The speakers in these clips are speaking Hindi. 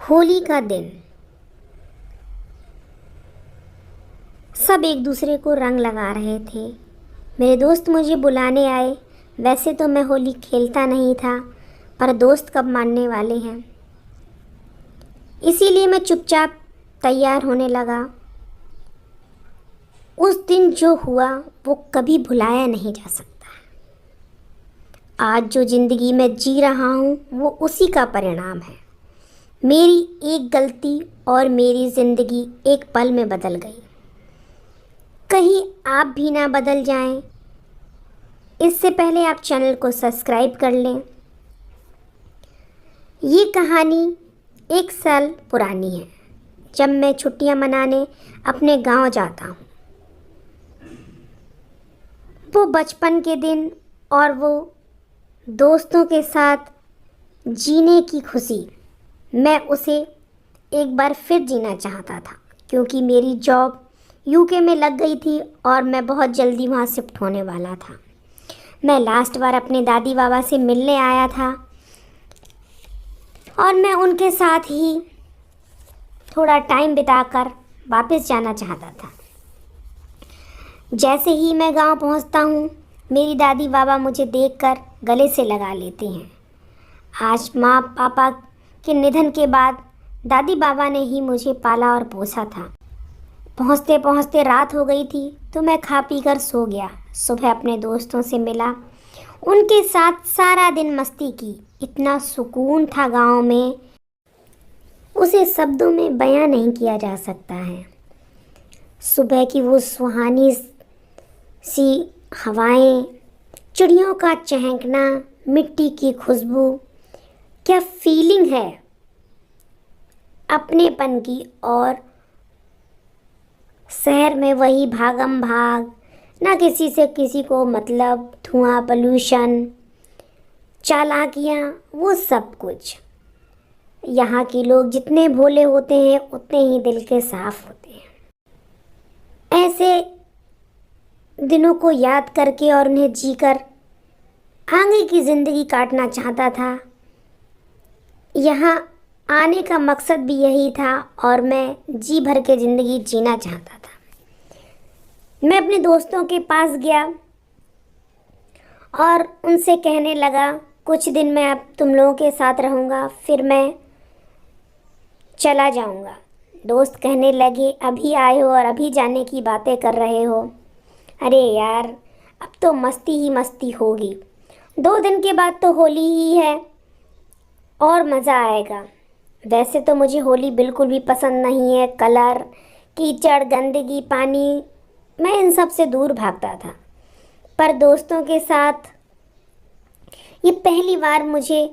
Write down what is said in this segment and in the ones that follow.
होली का दिन सब एक दूसरे को रंग लगा रहे थे। मेरे दोस्त मुझे बुलाने आए। वैसे तो मैं होली खेलता नहीं था, पर दोस्त कब मानने वाले हैं, इसीलिए मैं चुपचाप तैयार होने लगा। उस दिन जो हुआ वो कभी भुलाया नहीं जा सकता। आज जो ज़िंदगी में जी रहा हूँ वो उसी का परिणाम है। मेरी एक गलती और मेरी ज़िंदगी एक पल में बदल गई। कहीं आप भी ना बदल जाएं, इससे पहले आप चैनल को सब्सक्राइब कर लें। ये कहानी 1 साल पुरानी है, जब मैं छुट्टियां मनाने अपने गांव जाता हूँ। वो बचपन के दिन और वो दोस्तों के साथ जीने की खुशी, मैं उसे एक बार फिर जीना चाहता था, क्योंकि मेरी जॉब यूके में लग गई थी और मैं बहुत जल्दी वहाँ शिफ्ट होने वाला था। मैं लास्ट बार अपने दादी बाबा से मिलने आया था और मैं उनके साथ ही थोड़ा टाइम बिताकर वापस जाना चाहता था। जैसे ही मैं गांव पहुंचता हूं, मेरी दादी बाबा मुझे देखकर गले से लगा लेते हैं। आज माँ पापा के निधन के बाद दादी बाबा ने ही मुझे पाला और पोसा था। पहुंचते पहुंचते रात हो गई थी, तो मैं खा पी कर सो गया। सुबह अपने दोस्तों से मिला, उनके साथ सारा दिन मस्ती की। इतना सुकून था गांव में, उसे शब्दों में बयां नहीं किया जा सकता है। सुबह की वो सुहानी सी हवाएं, चिड़ियों का चहकना, मिट्टी की खुशबू, क्या फीलिंग है अपनेपन की। और शहर में वही भागम भाग, ना किसी से किसी को मतलब, धुआं, पोल्यूशन, चालाकियाँ, वो सब कुछ। यहाँ के लोग जितने भोले होते हैं उतने ही दिल के साफ होते हैं। ऐसे दिनों को याद करके और उन्हें जीकर आगे की ज़िंदगी काटना चाहता था। यहाँ आने का मकसद भी यही था और मैं जी भर के ज़िंदगी जीना चाहता था। मैं अपने दोस्तों के पास गया और उनसे कहने लगा, कुछ दिन मैं अब तुम लोगों के साथ रहूँगा, फिर मैं चला जाऊँगा। दोस्त कहने लगे, अभी आए हो और अभी जाने की बातें कर रहे हो। अरे यार, अब तो मस्ती ही मस्ती होगी। 2 दिन के बाद तो होली ही है और मज़ा आएगा। वैसे तो मुझे होली बिल्कुल भी पसंद नहीं है। कलर, कीचड़, गंदगी, पानी, मैं इन सब से दूर भागता था। पर दोस्तों के साथ ये पहली बार मुझे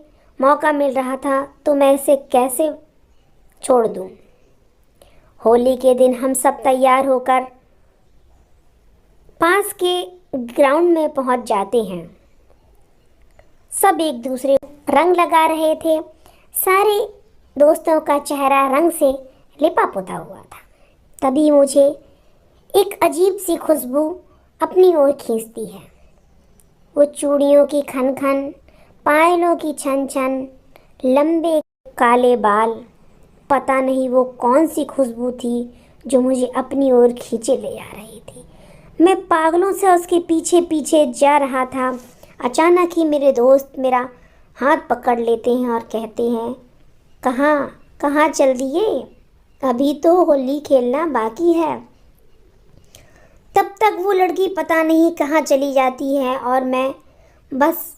मौका मिल रहा था, तो मैं इसे कैसे छोड़ दूँ। होली के दिन हम सब तैयार होकर पास के ग्राउंड में पहुंच जाते हैं। सब एक दूसरे को रंग लगा रहे थे। सारे दोस्तों का चेहरा रंग से लिपा पोता हुआ था। तभी मुझे एक अजीब सी खुशबू अपनी ओर खींचती है। वो चूड़ियों की खन खन, पायलों की छन छन, लंबे काले बाल, पता नहीं वो कौन सी खुशबू थी जो मुझे अपनी ओर खींचे ले आ रही थी। मैं पागलों से उसके पीछे पीछे जा रहा था। अचानक ही मेरे दोस्त मेरा हाथ पकड़ लेते हैं और कहते हैं, कहाँ कहाँ चल दिए, अभी तो होली खेलना बाकी है। तब तक वो लड़की पता नहीं कहाँ चली जाती है और मैं बस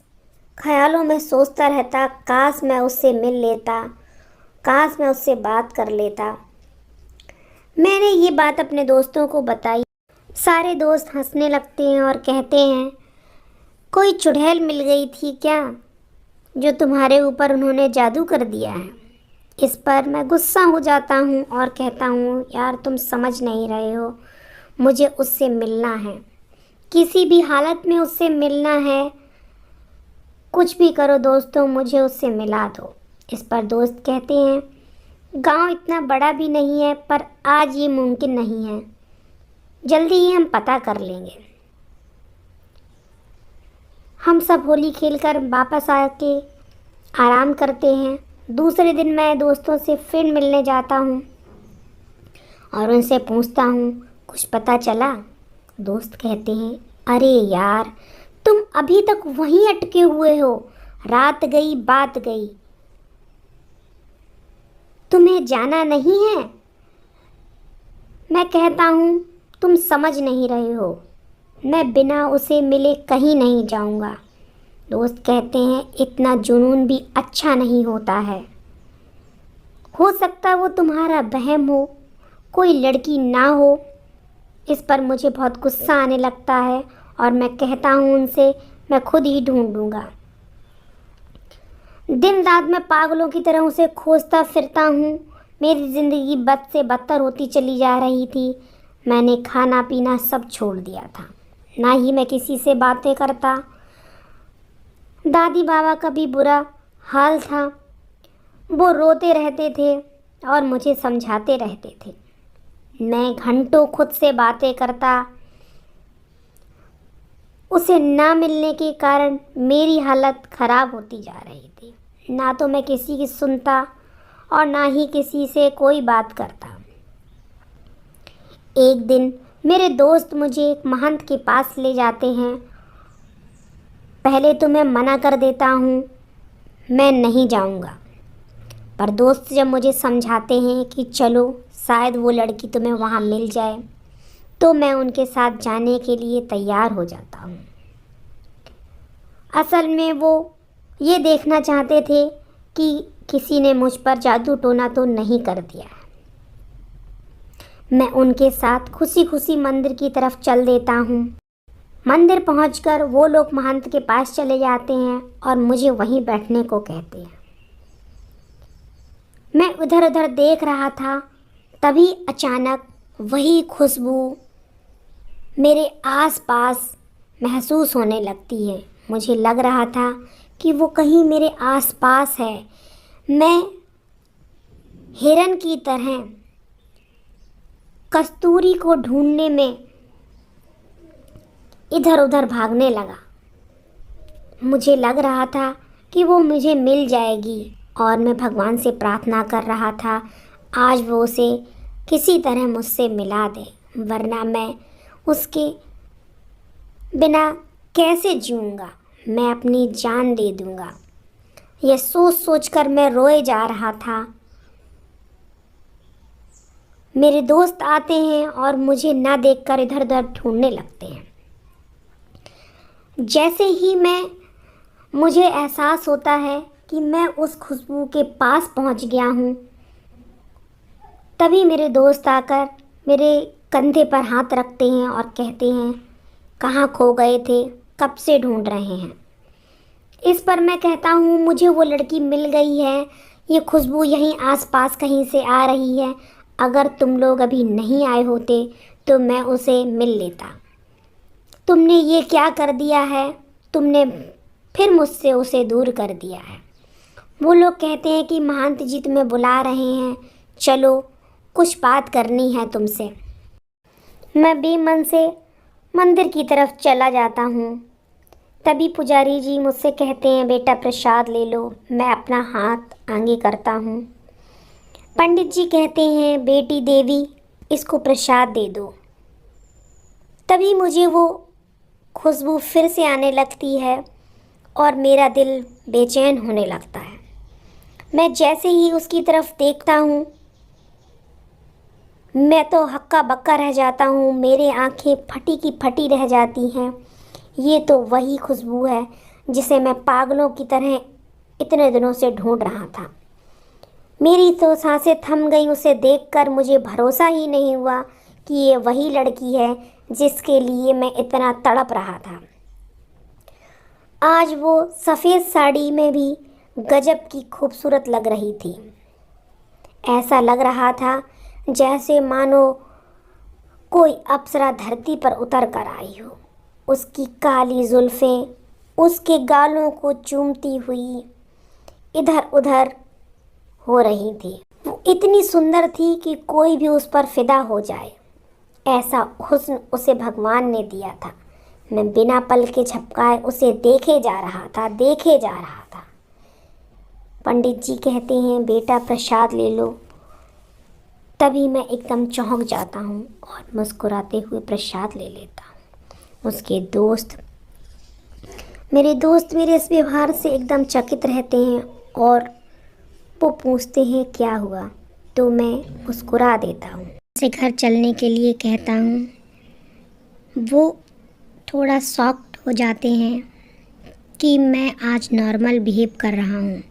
ख्यालों में सोचता रहता, काश मैं उससे मिल लेता, काश मैं उससे बात कर लेता। मैंने ये बात अपने दोस्तों को बताई। सारे दोस्त हंसने लगते हैं और कहते हैं, कोई चुड़ैल मिल गई थी क्या, जो तुम्हारे ऊपर उन्होंने जादू कर दिया है। इस पर मैं गुस्सा हो जाता हूँ और कहता हूँ, यार तुम समझ नहीं रहे हो, मुझे उससे मिलना है, किसी भी हालत में उससे मिलना है। कुछ भी करो दोस्तों, मुझे उससे मिला दो। इस पर दोस्त कहते हैं, गांव इतना बड़ा भी नहीं है, पर आज ये मुमकिन नहीं है, जल्दी ही हम पता कर लेंगे। हम सब होली खेलकर वापस आके आराम करते हैं। दूसरे दिन मैं दोस्तों से फिर मिलने जाता हूँ और उनसे पूछता हूँ, कुछ पता चला? दोस्त कहते हैं, अरे यार, तुम अभी तक वहीं अटके हुए हो, रात गई बात गई, तुम्हें जाना नहीं है? मैं कहता हूँ, तुम समझ नहीं रहे हो, मैं बिना उसे मिले कहीं नहीं जाऊँगा। दोस्त कहते हैं, इतना जुनून भी अच्छा नहीं होता है। हो सकता वो तुम्हारा वहम हो, कोई लड़की ना हो। इस पर मुझे बहुत गुस्सा आने लगता है और मैं कहता हूँ उनसे, मैं खुद ही ढूंढूंगा। दिन रात मैं पागलों की तरह उसे खोजता फिरता हूँ। मेरी ज़िंदगी बद से बदतर होती चली जा रही थी। मैंने खाना पीना सब छोड़ दिया था, ना ही मैं किसी से बातें करता। दादी बाबा का भी बुरा हाल था। वो रोते रहते थे और मुझे समझाते रहते थे। मैं घंटों खुद से बातें करता। उसे ना मिलने के कारण मेरी हालत ख़राब होती जा रही थी। ना तो मैं किसी की सुनता और ना ही किसी से कोई बात करता। एक दिन मेरे दोस्त मुझे एक महंत के पास ले जाते हैं। पहले तो मैं मना कर देता हूँ, मैं नहीं जाऊँगा। पर दोस्त जब मुझे समझाते हैं कि चलो, शायद वो लड़की तुम्हें वहाँ मिल जाए, तो मैं उनके साथ जाने के लिए तैयार हो जाता हूँ। असल में वो ये देखना चाहते थे कि किसी ने मुझ पर जादू टोना तो नहीं कर दिया। मैं उनके साथ खुशी खुशी मंदिर की तरफ चल देता हूँ। मंदिर पहुंचकर वो लोग महंत के पास चले जाते हैं और मुझे वहीं बैठने को कहते हैं। मैं उधर उधर देख रहा था, तभी अचानक वही खुशबू मेरे आसपास महसूस होने लगती है। मुझे लग रहा था कि वो कहीं मेरे आसपास है। मैं हिरन की तरह कस्तूरी को ढूंढने में इधर उधर भागने लगा। मुझे लग रहा था कि वो मुझे मिल जाएगी और मैं भगवान से प्रार्थना कर रहा था, आज वो उसे किसी तरह मुझसे मिला दे, वरना मैं उसके बिना कैसे जीऊँगा, मैं अपनी जान दे दूँगा। यह सोच सोचकर मैं रोए जा रहा था। मेरे दोस्त आते हैं और मुझे ना देखकर इधर उधर ढूंढने लगते हैं। जैसे ही मुझे एहसास होता है कि मैं उस खुशबू के पास पहुंच गया हूं, तभी मेरे दोस्त आकर मेरे कंधे पर हाथ रखते हैं और कहते हैं, कहाँ खो गए थे, कब से ढूंढ रहे हैं। इस पर मैं कहता हूँ, मुझे वो लड़की मिल गई है, ये खुशबू यहीं आसपास कहीं से आ रही है। अगर तुम लोग अभी नहीं आए होते तो मैं उसे मिल लेता। तुमने ये क्या कर दिया है, तुमने फिर मुझसे उसे दूर कर दिया है। वो लोग कहते हैं कि महंत जी तुम्हें बुला रहे हैं, चलो कुछ बात करनी है तुमसे। मैं बेमन से मंदिर की तरफ चला जाता हूँ। तभी पुजारी जी मुझसे कहते हैं, बेटा प्रसाद ले लो। मैं अपना हाथ आगे करता हूँ। पंडित जी कहते हैं, बेटी देवी, इसको प्रसाद दे दो। तभी मुझे वो खुशबू फिर से आने लगती है और मेरा दिल बेचैन होने लगता है। मैं जैसे ही उसकी तरफ देखता हूँ, मैं तो हक्का बक्का रह जाता हूँ। मेरी आंखें फटी की फटी रह जाती हैं। ये तो वही खुशबू है जिसे मैं पागलों की तरह इतने दिनों से ढूंढ रहा था। मेरी तो सांसें थम गई। उसे देखकर मुझे भरोसा ही नहीं हुआ कि ये वही लड़की है जिसके लिए मैं इतना तड़प रहा था। आज वो सफ़ेद साड़ी में भी गजब की खूबसूरत लग रही थी। ऐसा लग रहा था जैसे मानो कोई अप्सरा धरती पर उतर कर आई हो। उसकी काली जुल्फ़ें उसके गालों को चूमती हुई इधर उधर हो रही थी। वो इतनी सुंदर थी कि कोई भी उस पर फिदा हो जाए, ऐसा हुस्न उसे भगवान ने दिया था। मैं बिना पल के झपकाए उसे देखे जा रहा था। पंडित जी कहते हैं बेटा प्रसाद ले लो। तभी मैं एकदम चौंक जाता हूँ और मुस्कुराते हुए प्रसाद ले लेता हूँ। उसके दोस्त मेरे इस व्यवहार से एकदम चकित रहते हैं और वो पूछते हैं क्या हुआ, तो मैं मुस्कुरा देता हूँ। उसे घर चलने के लिए कहता हूँ। वो थोड़ा शॉक्ड हो जाते हैं कि मैं आज नॉर्मल बिहेव कर रहा हूँ।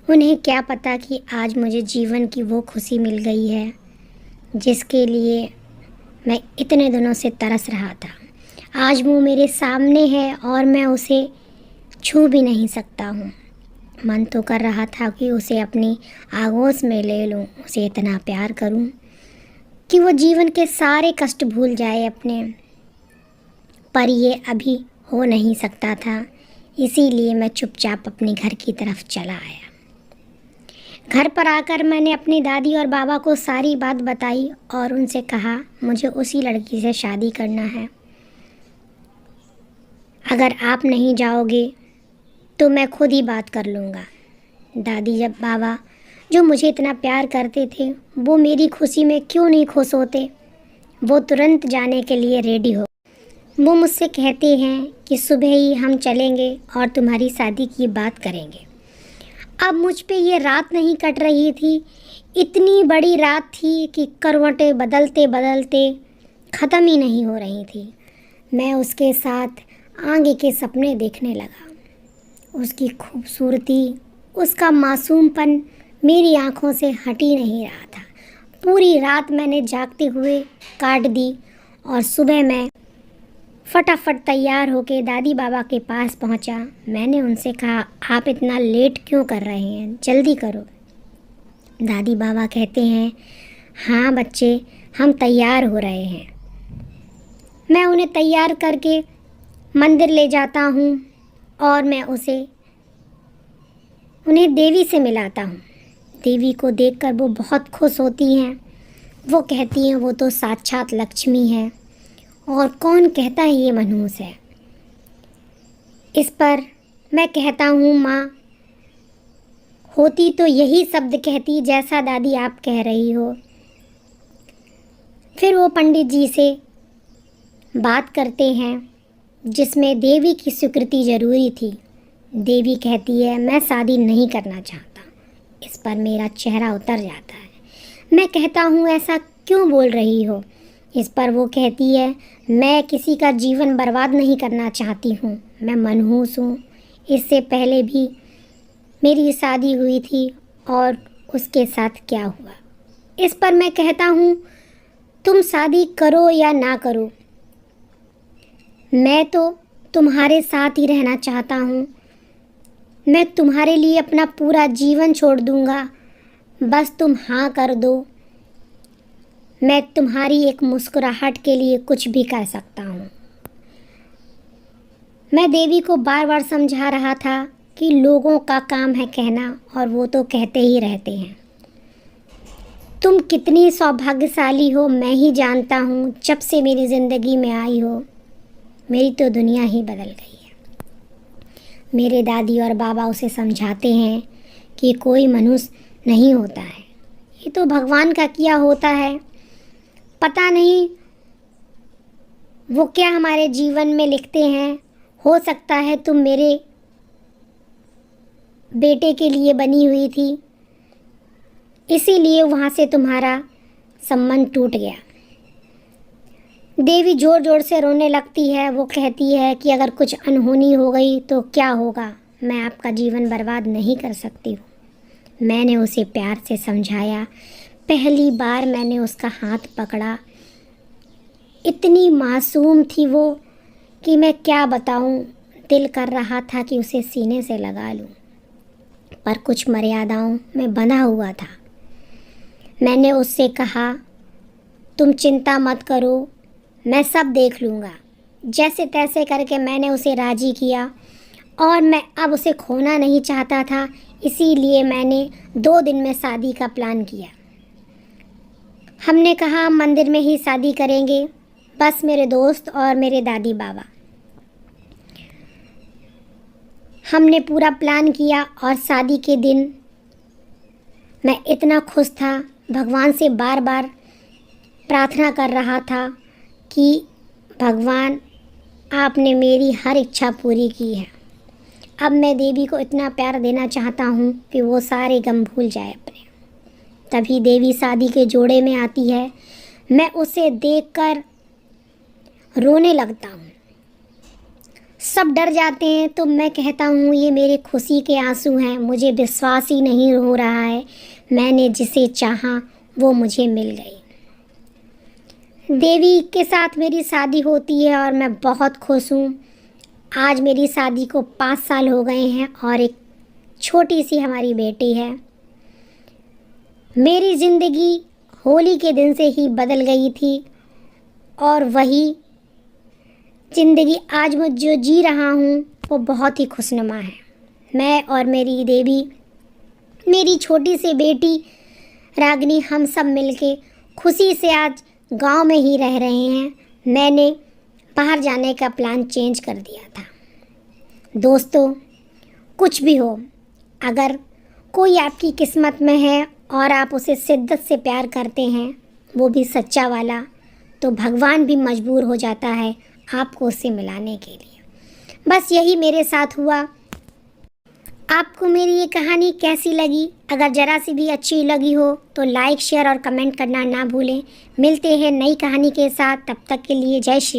उन्हें क्या पता कि आज मुझे जीवन की वो खुशी मिल गई है जिसके लिए मैं इतने दिनों से तरस रहा था। आज वो मेरे सामने है और मैं उसे छू भी नहीं सकता हूँ। मन तो कर रहा था कि उसे अपनी आगोश में ले लूँ, उसे इतना प्यार करूँ कि वो जीवन के सारे कष्ट भूल जाए अपने, पर ये अभी हो नहीं सकता था। इसीलिए मैं चुपचाप अपने घर की तरफ चला आया। घर पर आकर मैंने अपनी दादी और बाबा को सारी बात बताई और उनसे कहा मुझे उसी लड़की से शादी करना है। अगर आप नहीं जाओगे तो मैं खुद ही बात कर लूँगा। दादी जब बाबा जो मुझे इतना प्यार करते थे वो मेरी खुशी में क्यों नहीं खुश होते। वो तुरंत जाने के लिए रेडी हो। वो मुझसे कहते हैं कि सुबह ही हम चलेंगे और तुम्हारी शादी की बात करेंगे। अब मुझ पे ये रात नहीं कट रही थी। इतनी बड़ी रात थी कि करवटें बदलते बदलते ख़त्म ही नहीं हो रही थी। मैं उसके साथ आगे के सपने देखने लगा। उसकी खूबसूरती, उसका मासूमपन मेरी आंखों से हट ही नहीं रहा था। पूरी रात मैंने जागते हुए काट दी और सुबह मैं फटाफट तैयार होके दादी बाबा के पास पहुंचा। मैंने उनसे कहा आप इतना लेट क्यों कर रहे हैं, जल्दी करो। दादी बाबा कहते हैं हाँ बच्चे, हम तैयार हो रहे हैं। मैं उन्हें तैयार करके मंदिर ले जाता हूँ और मैं उन्हें देवी से मिलाता हूँ। देवी को देखकर वो बहुत खुश होती हैं। वो कहती हैं वो तो साक्षात लक्ष्मी है और कौन कहता है ये मनहूस है। इस पर मैं कहता हूँ माँ, होती तो यही शब्द कहती जैसा दादी आप कह रही हो। फिर वो पंडित जी से बात करते हैं जिसमें देवी की स्वीकृति ज़रूरी थी। देवी कहती है मैं शादी नहीं करना चाहता। इस पर मेरा चेहरा उतर जाता है। मैं कहता हूँ ऐसा क्यों बोल रही हो। इस पर वो कहती है मैं किसी का जीवन बर्बाद नहीं करना चाहती हूँ, मैं मनहूस हूँ। इससे पहले भी मेरी शादी हुई थी और उसके साथ क्या हुआ। इस पर मैं कहता हूँ तुम शादी करो या ना करो, मैं तो तुम्हारे साथ ही रहना चाहता हूँ। मैं तुम्हारे लिए अपना पूरा जीवन छोड़ दूँगा, बस तुम हाँ कर दो। मैं तुम्हारी एक मुस्कुराहट के लिए कुछ भी कर सकता हूँ। मैं देवी को बार बार समझा रहा था कि लोगों का काम है कहना और वो तो कहते ही रहते हैं। तुम कितनी सौभाग्यशाली हो मैं ही जानता हूँ। जब से मेरी ज़िंदगी में आई हो मेरी तो दुनिया ही बदल गई है। मेरे दादी और बाबा उसे समझाते हैं कि कोई मनुष्य नहीं होता है, ये तो भगवान का किया होता है। पता नहीं वो क्या हमारे जीवन में लिखते हैं। हो सकता है तुम मेरे बेटे के लिए बनी हुई थी, इसीलिए वहाँ से तुम्हारा संबंध टूट गया। देवी ज़ोर ज़ोर से रोने लगती है। वो कहती है कि अगर कुछ अनहोनी हो गई तो क्या होगा, मैं आपका जीवन बर्बाद नहीं कर सकती हूँ। मैंने उसे प्यार से समझाया। पहली बार मैंने उसका हाथ पकड़ा। इतनी मासूम थी वो कि मैं क्या बताऊँ। दिल कर रहा था कि उसे सीने से लगा लूँ, पर कुछ मर्यादाओं में बंधा हुआ था। मैंने उससे कहा तुम चिंता मत करो, मैं सब देख लूँगा। जैसे तैसे करके मैंने उसे राज़ी किया और मैं अब उसे खोना नहीं चाहता था। इसीलिए मैंने 2 दिन में शादी का प्लान किया। हमने कहा मंदिर में ही शादी करेंगे, बस मेरे दोस्त और मेरे दादी बाबा। हमने पूरा प्लान किया और शादी के दिन मैं इतना खुश था, भगवान से बार बार प्रार्थना कर रहा था कि भगवान आपने मेरी हर इच्छा पूरी की है। अब मैं देवी को इतना प्यार देना चाहता हूँ कि वो सारे गम भूल जाए अपने। तभी देवी शादी के जोड़े में आती है। मैं उसे देखकर रोने लगता हूँ। सब डर जाते हैं तो मैं कहता हूँ ये मेरे खुशी के आंसू हैं। मुझे विश्वास ही नहीं हो रहा है, मैंने जिसे चाहा वो मुझे मिल गई। देवी के साथ मेरी शादी होती है और मैं बहुत खुश हूँ। आज मेरी शादी को 5 साल हो गए हैं और एक छोटी सी हमारी बेटी है। मेरी ज़िंदगी होली के दिन से ही बदल गई थी और वही ज़िंदगी आज मैं जो जी रहा हूँ वो बहुत ही खुशनुमा है। मैं और मेरी देवी, मेरी छोटी सी बेटी रागिनी, हम सब मिलके खुशी से आज गांव में ही रह रहे हैं। मैंने बाहर जाने का प्लान चेंज कर दिया था। दोस्तों, कुछ भी हो, अगर कोई आपकी किस्मत में है और आप उसे शिद्दत से प्यार करते हैं, वो भी सच्चा वाला, तो भगवान भी मजबूर हो जाता है आपको उससे मिलाने के लिए। बस यही मेरे साथ हुआ। आपको मेरी ये कहानी कैसी लगी? अगर ज़रा सी भी अच्छी लगी हो तो लाइक, शेयर और कमेंट करना ना भूलें। मिलते हैं नई कहानी के साथ, तब तक के लिए जय श्री।